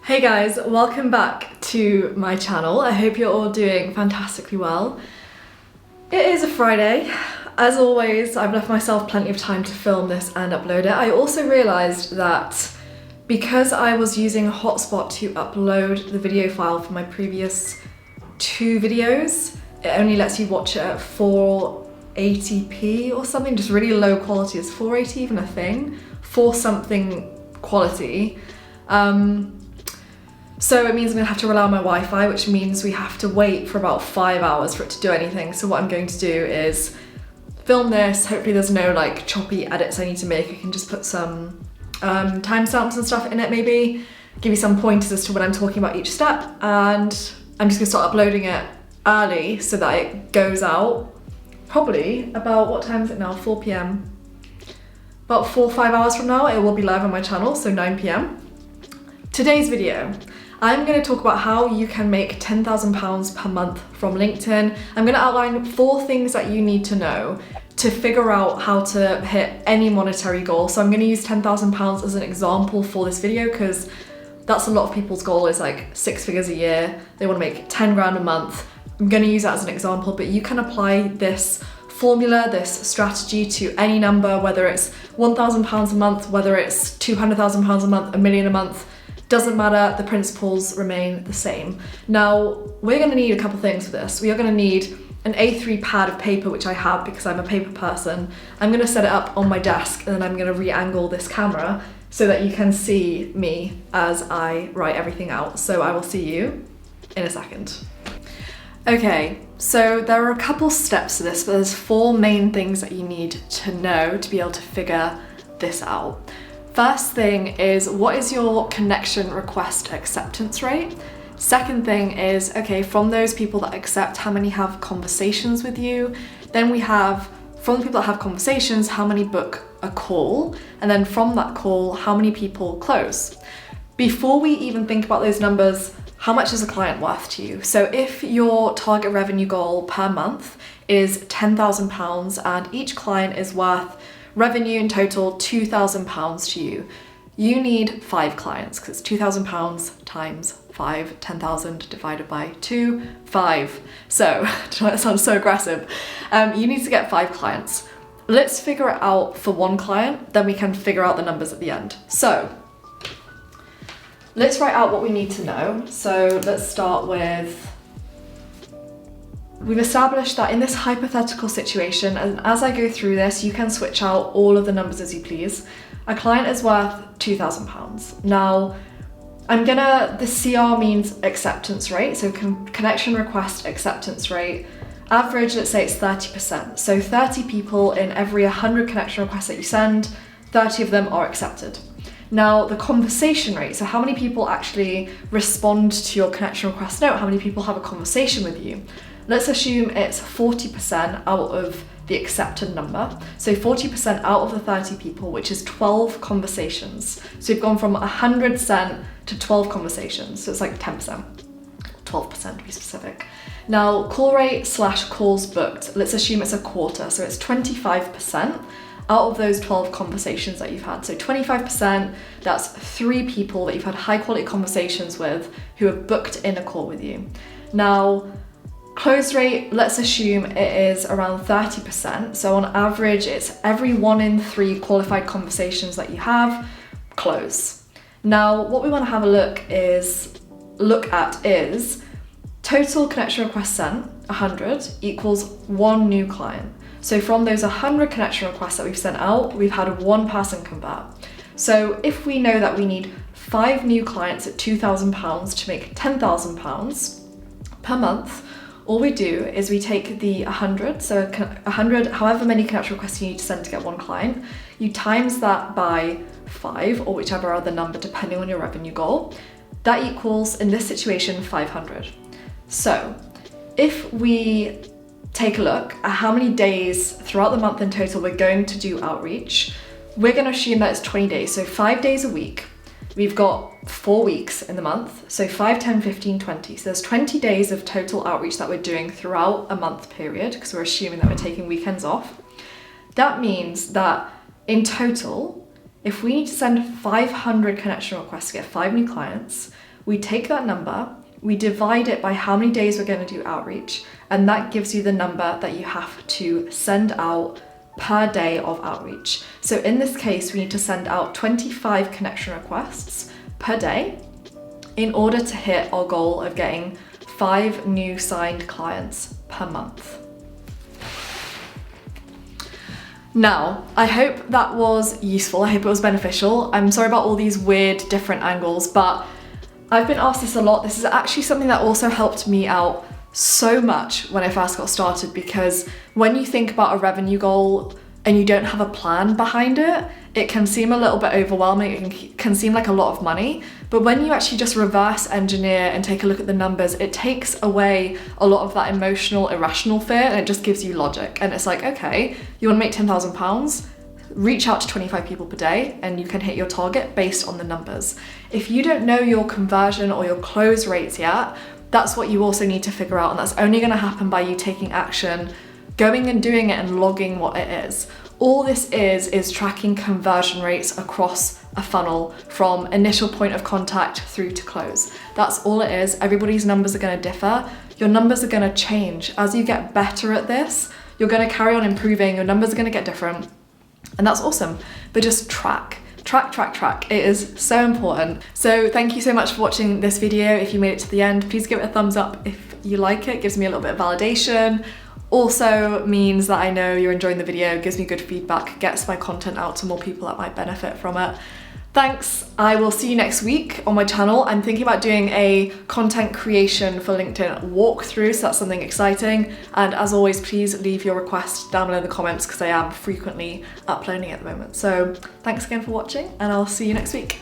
Hey guys, welcome back to my channel. I hope you're all doing fantastically well. It is a Friday. As always, I've left myself plenty of time to film this and upload it. I also realised that because I was using a hotspot to upload the video file for my previous 2 videos, it only lets you watch it at 480p or something, just really low quality. Is 480 even a thing? For something quality. So it means I'm gonna have to rely on my Wi-Fi, which means we have to wait for about 5 hours for it to do anything. So what I'm going to do is film this. Hopefully there's no like choppy edits I need to make. I can just put some timestamps and stuff in it maybe, give you some pointers as to when I'm talking about each step, and I'm just gonna start uploading it early so that it goes out probably about, what time is it now, 4 p.m. About 4 or 5 hours from now it will be live on my channel, so 9 p.m. Today's video, I'm going to talk about how you can make £10,000 per month from LinkedIn. I'm going to outline 4 things that you need to know to figure out how to hit any monetary goal. So I'm going to use £10,000 as an example for this video because that's a lot of people's goal, is like 6 figures a year. They want to make 10 grand a month. I'm going to use that as an example, but you can apply this formula, this strategy to any number, whether it's £1,000 a month, whether it's £200,000 a month, $1 million a month. Doesn't matter, the principles remain the same. Now, we're gonna need a couple things for this. We are gonna need an A3 pad of paper, which I have because I'm a paper person. I'm gonna set it up on my desk and then I'm gonna re-angle this camera so that you can see me as I write everything out. So I will see you in a second. Okay, so there are a couple steps to this, but there's 4 main things that you need to know to be able to figure this out. First thing is, what is your connection request acceptance rate? Second thing is, okay, from those people that accept, how many have conversations with you? Then we have, from the people that have conversations, how many book a call? And then from that call, how many people close? Before we even think about those numbers, how much is a client worth to you? So if your target revenue goal per month is £10,000 and each client is worth revenue in total £2,000 to you, you need 5 clients because it's £2,000 times 5, 10,000 divided by 2, 5. So, that sounds so aggressive. You need to get 5 clients. Let's figure it out for 1 client, then we can figure out the numbers at the end. So, let's write out what we need to know. So let's start with, we've established that in this hypothetical situation, and as I go through this, you can switch out all of the numbers as you please. A client is worth £2,000. Now, the CR means acceptance rate, so connection request acceptance rate. Average, let's say it's 30%. So 30 people in every 100 connection requests that you send, 30 of them are accepted. Now, the conversation rate, so how many people actually respond to your connection request note, how many people have a conversation with you. Let's assume it's 40% out of the accepted number. So 40% out of the 30 people, which is 12 conversations. So you've gone from 100 sent to 12 conversations. So it's like 10%, 12% to be specific. Now, call rate / calls booked, let's assume it's a quarter. So it's 25% out of those 12 conversations that you've had. So 25%, that's 3 people that you've had high quality conversations with who have booked in a call with you. Now, close rate, let's assume it is around 30%. So on average, it's every 1 in 3 qualified conversations that you have, close. Now, what we want to have a look at is total connection requests sent, 100, equals 1 new client. So from those 100 connection requests that we've sent out, we've had 1 person convert. So if we know that we need 5 new clients at £2,000 to make £10,000 per month, all we do is we take the 100, so 100, however many connection requests you need to send to get 1 client, you times that by 5 or whichever other number depending on your revenue goal. That equals, in this situation, 500. So if we take a look at how many days throughout the month in total we're going to do outreach, we're going to assume that it's 20 days, so 5 days a week. We've got 4 weeks in the month, so 5, 10, 15, 20. So there's 20 days of total outreach that we're doing throughout a month period, because we're assuming that we're taking weekends off. That means that in total, if we need to send 500 connection requests to get 5 new clients, we take that number, we divide it by how many days we're going to do outreach, and that gives you the number that you have to send out per day of outreach. So in this case, we need to send out 25 connection requests per day in order to hit our goal of getting 5 new signed clients per month. Now, I hope that was useful. I hope it was beneficial. I'm sorry about all these weird different angles, but I've been asked this a lot. This is actually something that also helped me out so much when I first got started, because when you think about a revenue goal and you don't have a plan behind it, it can seem a little bit overwhelming. It can seem like a lot of money, but when you actually just reverse engineer and take a look at the numbers, it takes away a lot of that emotional, irrational fear, and it just gives you logic. And it's like, okay, you want to make £10,000, reach out to 25 people per day and you can hit your target based on the numbers. If you don't know your conversion or your close rates yet, that's what you also need to figure out, and that's only going to happen by you taking action, going and doing it and logging what it is. All this is tracking conversion rates across a funnel from initial point of contact through to close. That's all it is. Everybody's numbers are going to differ. Your numbers are going to change. As you get better at this, you're going to carry on improving. Your numbers are going to get different, and that's awesome. But just track. It is so important. So thank you so much for watching this video. If you made it to the end, please give it a thumbs up if you like it. It gives me a little bit of validation. Also means that I know you're enjoying the video, gives me good feedback, gets my content out to more people that might benefit from it. Thanks. I will see you next week on my channel. I'm thinking about doing a content creation for LinkedIn walkthrough, so that's something exciting. And as always, please leave your request down below in the comments because I am frequently uploading at the moment. So thanks again for watching, and I'll see you next week.